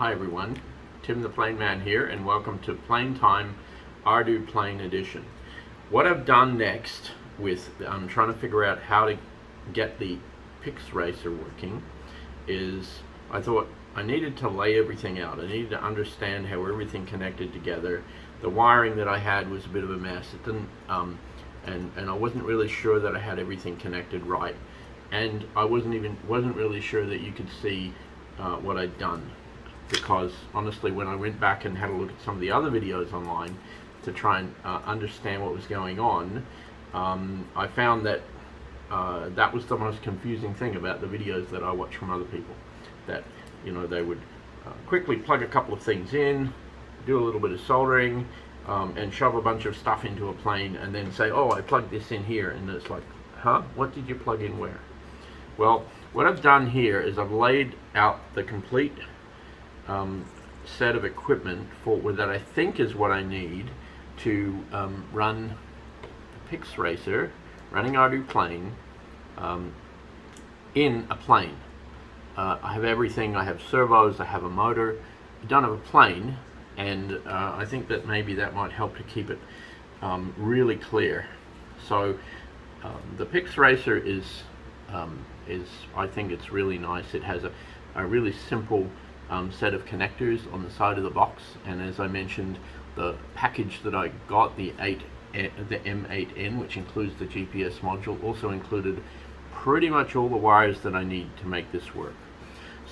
Hi everyone, Tim the Plane Man here, and welcome to Plane Time ArduPlane Edition. What I've done next I'm trying to figure out how to get the PixRacer working is I thought I needed to lay everything out. I needed to understand how everything connected together. The wiring that I had was a bit of a mess. It didn't, and I wasn't really sure that I had everything connected right, and I wasn't really sure that you could see what I'd done. Because honestly, when I went back and had a look at some of the other videos online to try and understand what was going on, I found that that was the most confusing thing about the videos that I watch from other people. That, you know, they would quickly plug a couple of things in, do a little bit of soldering, and shove a bunch of stuff into a plane, and then say, oh, I plugged this in here, and it's like, huh? What did you plug in where? Well, what I've done here is I've laid out the complete set of equipment that I think is what I need to run PixRacer, running ArduPlane, in a plane. I have everything. I have servos, I have a motor. I don't have a plane, and I think that maybe that might help to keep it really clear. So the PixRacer is I think it's really nice. It has a really simple set of connectors on the side of the box, and as I mentioned, the package that I got, the M8N, which includes the GPS module, also included pretty much all the wires that I need to make this work.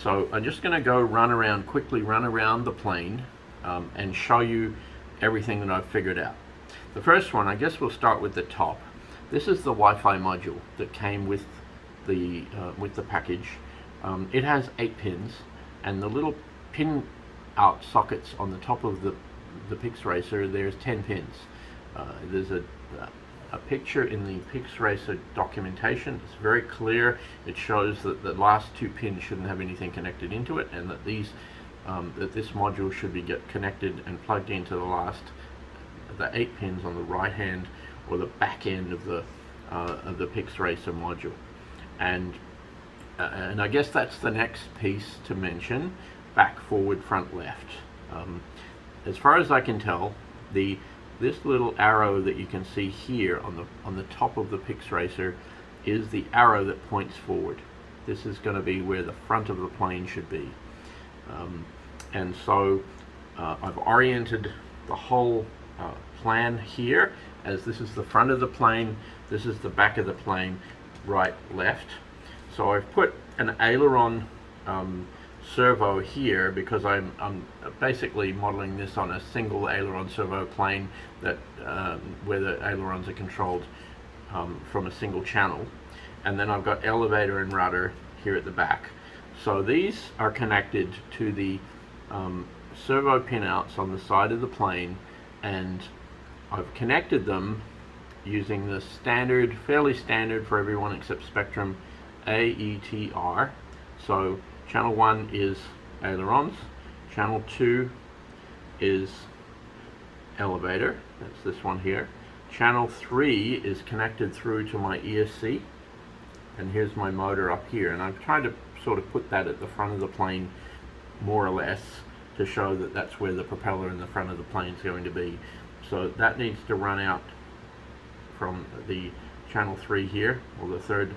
So I'm just going to go quickly run around the plane and show you everything that I've figured out. The first one, I guess we'll start with the top. This is the Wi-Fi module that came with the package. It has 8 pins, and the little pin out sockets on the top of the PixRacer, there's 10 pins. There's a picture in the PixRacer documentation. It's very clear. It shows that the last 2 pins shouldn't have anything connected into it, and that this module should be connected and plugged into the 8 pins on the right hand or the back end of the PixRacer module. And I guess that's the next piece to mention: back, forward, front, left. As far as I can tell, this little arrow that you can see here on the top of the PixRacer is the arrow that points forward. This is going to be where the front of the plane should be. And so I've oriented the whole plan here as this is the front of the plane, this is the back of the plane, right, left. So I've put an aileron servo here because I'm basically modeling this on a single aileron servo plane that where the ailerons are controlled from a single channel, and then I've got elevator and rudder here at the back. So these are connected to the servo pinouts on the side of the plane, and I've connected them using the standard, fairly standard for everyone except Spectrum, AETR. So channel 1 is ailerons, channel 2 is elevator, that's this one here. Channel 3 is connected through to my ESC, and here's my motor up here, and I've tried to sort of put that at the front of the plane more or less to show that that's where the propeller in the front of the plane is going to be. So that needs to run out from the channel 3 here, or the third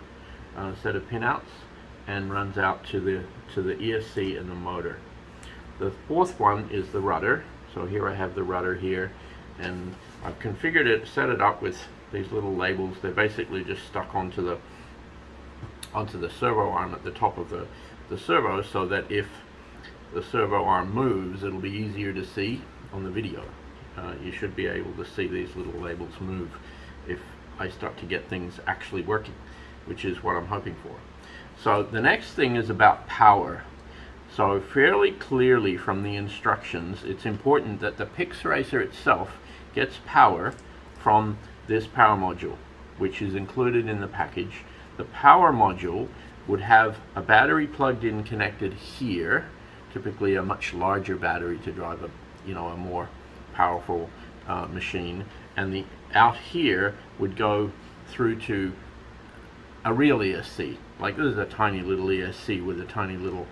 set of pinouts, and runs out to the ESC and the motor. The fourth one is the rudder. So here I have the rudder here, and I've configured it, set it up with these little labels. They're basically just stuck onto the servo arm at the top of the servo, so that if the servo arm moves, it'll be easier to see on the video. You should be able to see these little labels move if I start to get things actually working, which is what I'm hoping for. So the next thing is about power. So fairly clearly from the instructions, it's important that the PixRacer itself gets power from this power module, which is included in the package. The power module would have a battery plugged in connected here, typically a much larger battery to drive a more powerful machine, and out here would go through to a real ESC. Like this is a tiny little ESC with a tiny little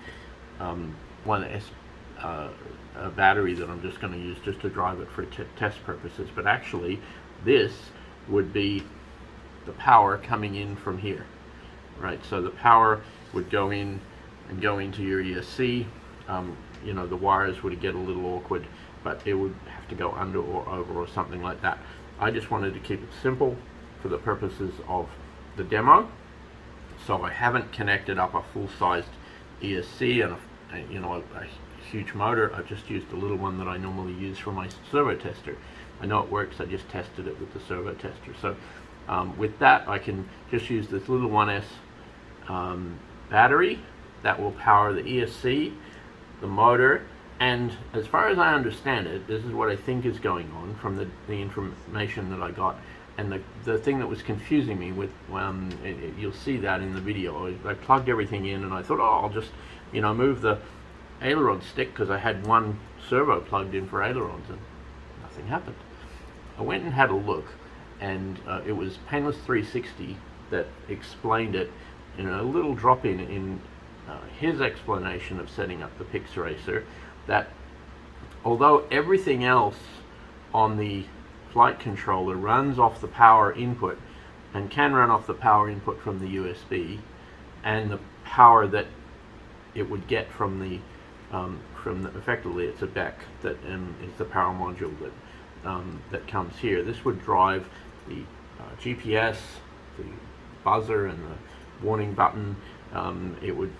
a battery that I'm just going to use just to drive it for test purposes. But actually, this would be the power coming in from here, right? So the power would go in and go into your ESC. You know, the wires would get a little awkward, but it would have to go under or over or something like that. I just wanted to keep it simple for the purposes of the demo. So I haven't connected up a full-sized ESC and a huge motor. I've just used a little one that I normally use for my servo tester. I know it works. I just tested it with the servo tester. So with that, I can just use this little 1S battery that will power the ESC, the motor, and as far as I understand it, this is what I think is going on from the information that I got. And the thing that was confusing me with, you'll see that in the video, I plugged everything in and I thought, oh, I'll just, you know, move the aileron stick because I had one servo plugged in for ailerons and nothing happened. I went and had a look, and it was Painless 360 that explained it in a little drop-in in his explanation of setting up the Pixracer, that although everything else on the flight controller runs off the power input and can run off the power input from the USB and the power that it would get from the effectively it's a BEC that is the power module that comes here. This would drive the GPS, the buzzer and the warning button. It would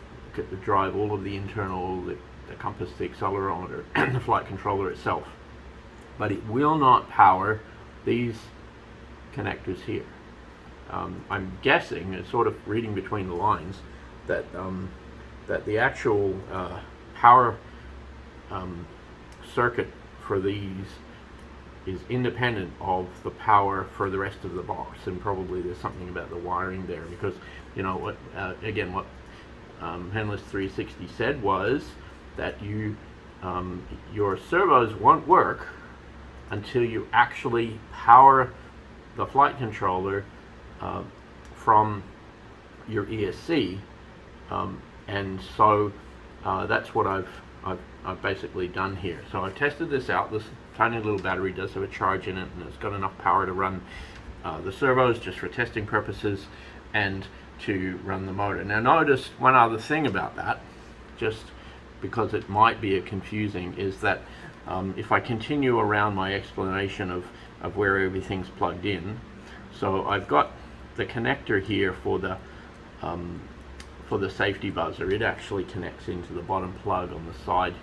drive all of the internal, the compass, the accelerometer and the flight controller itself. But it will not power these connectors here. I'm guessing, and sort of reading between the lines, that that the actual power circuit for these is independent of the power for the rest of the box, and probably there's something about the wiring there, because you know what again what Painless 360 said was that your servos won't work until you actually power the flight controller from your ESC, and so that's what I've basically done here. So I've tested this out. This tiny little battery does have a charge in it, and it's got enough power to run the servos just for testing purposes and to run the motor. Now notice one other thing about that, just because it might be confusing, is that if I continue around my explanation of where everything's plugged in, so I've got the connector here for the safety buzzer. It actually connects into the bottom plug on the side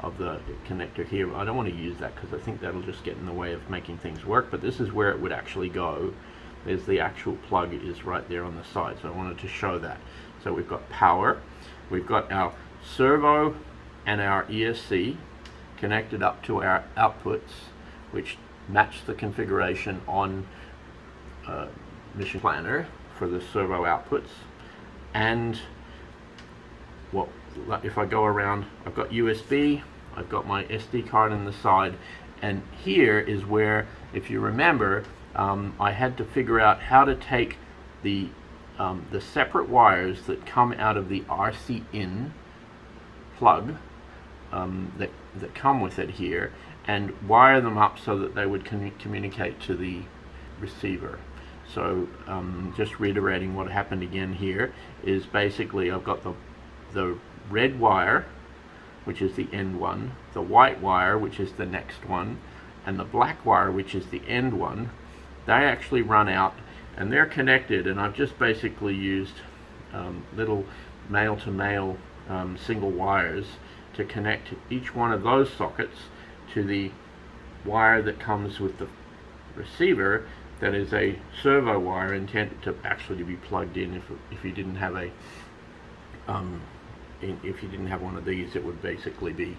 of the connector here. I don't want to use that because I think that'll just get in the way of making things work, but this is where it would actually go. There's the actual plug is right there on the side, so I wanted to show that. So we've got power, we've got our servo and our ESC connected up to our outputs, which match the configuration on Mission Planner for the servo outputs. And if I go around, I've got USB, I've got my SD card on the side, and here is where, if you remember, I had to figure out how to take the separate wires that come out of the RC in plug that come with it here, and wire them up so that they would communicate to the receiver. So just reiterating what happened again here is basically I've got the red wire, which is the end one, the white wire, which is the next one, and the black wire, which is the end one. They actually run out and they're connected, and I've just basically used little male-to-male single wires to connect each one of those sockets to the wire that comes with the receiver, that is a servo wire intended to actually be plugged in. If you didn't have a if you didn't have one of these, it would basically be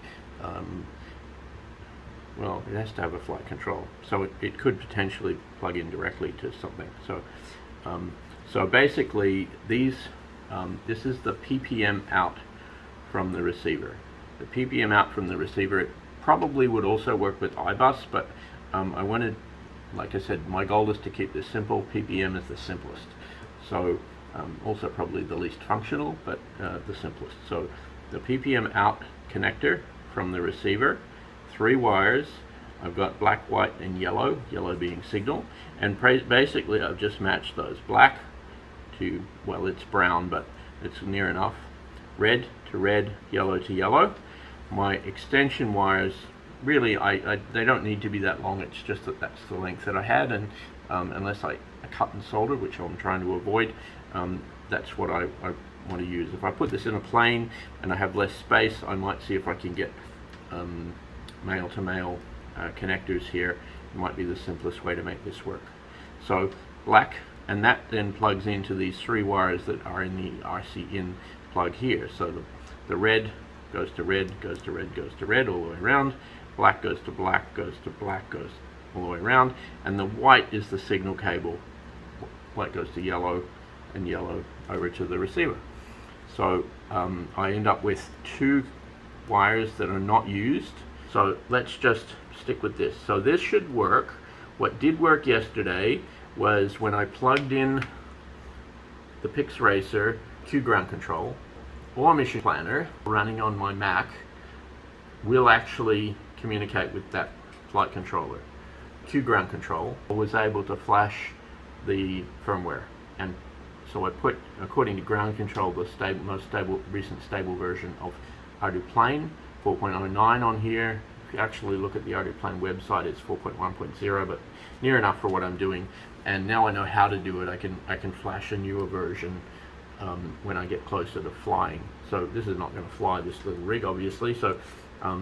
well, it has to have a flight control, so it could potentially plug in directly to something. So so basically these this is the PPM out from the receiver. The PPM out from the receiver, it probably would also work with iBus, but I wanted, like I said, my goal is to keep this simple. PPM is the simplest, so also probably the least functional, but the simplest. So the PPM out connector from the receiver, 3 wires. I've got black, white, and yellow, yellow being signal, and basically I've just matched those. Black to, well, it's brown, but it's near enough. Red to red, yellow to yellow. My extension wires, really, they don't need to be that long. It's just that that's the length that I had, and unless I cut and solder, which I'm trying to avoid, that's what I want to use. If I put this in a plane and I have less space, I might see if I can get male-to-male connectors here. It might be the simplest way to make this work. So black, and that then plugs into these 3 wires that are in the RC in plug here. So the red goes to red, goes to red, goes to red all the way around. Black goes to black, goes to black, goes all the way around. And the white is the signal cable. White goes to yellow, and yellow over to the receiver. So I end up with 2 wires that are not used. So let's just stick with this. So this should work. What did work yesterday was when I plugged in the PixRacer QGroundControl or Mission Planner running on my Mac will actually communicate with that flight controller. QGroundControl was able to flash the firmware, and so I put, according to Ground Control, the most stable, recent stable version of ArduPlane 4.09 on here. If you actually look at the ArduPlane website, it's 4.1.0, but near enough for what I'm doing. And now I know how to do it. I can flash a newer version when I get closer to flying. So this is not going to fly, this little rig, obviously, so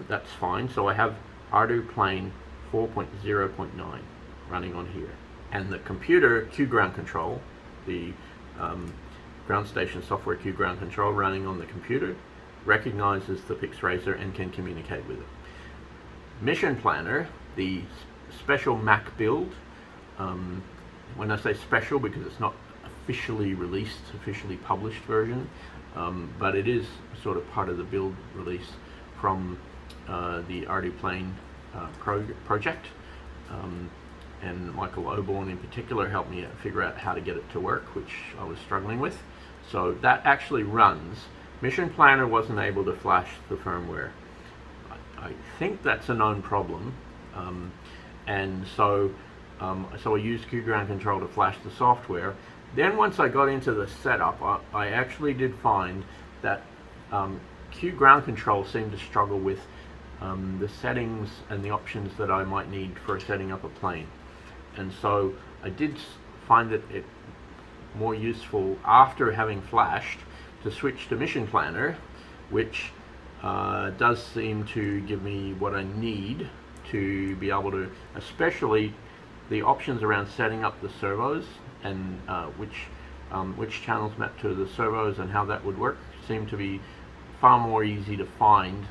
that's fine. So I have ArduPlane 4.0.9 running on here. And the computer QGroundControl, the ground station software QGroundControl running on the computer, recognizes the PixRacer and can communicate with it. Mission Planner, the special Mac build, when I say special because it's not officially released, officially published version, but it is sort of part of the build release from the ArduPlane project. And Michael Oborn in particular helped me figure out how to get it to work, which I was struggling with. So that actually runs. Mission Planner wasn't able to flash the firmware. I think that's a known problem, and so I used QGroundControl to flash the software. Then once I got into the setup, I actually did find that QGroundControl seemed to struggle with the settings and the options that I might need for setting up a plane. And so I did find it more useful after having flashed to switch to Mission Planner, which does seem to give me what I need to be able to, especially the options around setting up the servos and which channels map to the servos and how that would work seem to be far more easy to find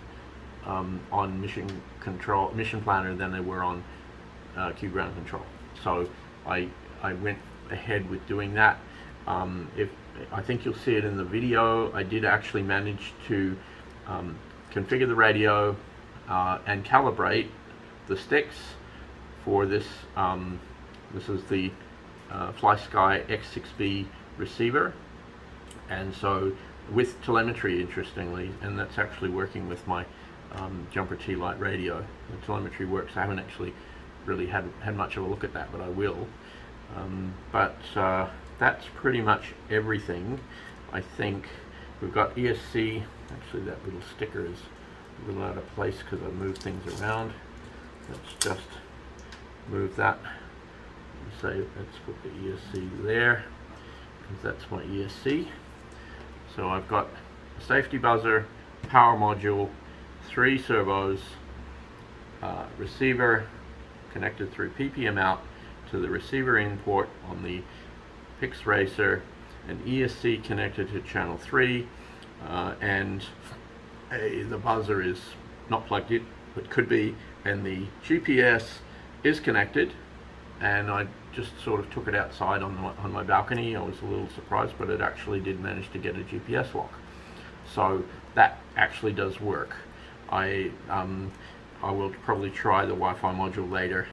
on Mission Planner than they were on QGroundControl. So I went ahead with doing that. I think you'll see it in the video. I did actually manage to configure the radio and calibrate the sticks for this. This is the FlySly X6B receiver, and so with telemetry, interestingly, and that's actually working with my Jumper T-Lite radio. The telemetry works. I haven't actually really had much of a look at that, but I will. That's pretty much everything. I think we've got ESC. Actually, that little sticker is a little out of place because I moved things around. Let's just move that. Let's put the ESC there, because that's my ESC. So I've got a safety buzzer, power module, 3 servos, receiver connected through PPM out to the receiver in port on the PixRacer, an ESC connected to channel 3, and the buzzer is not plugged in, but could be, and the GPS is connected, and I just sort of took it outside on my balcony. I was a little surprised, but it actually did manage to get a GPS lock. So that actually does work. I will probably try the Wi-Fi module later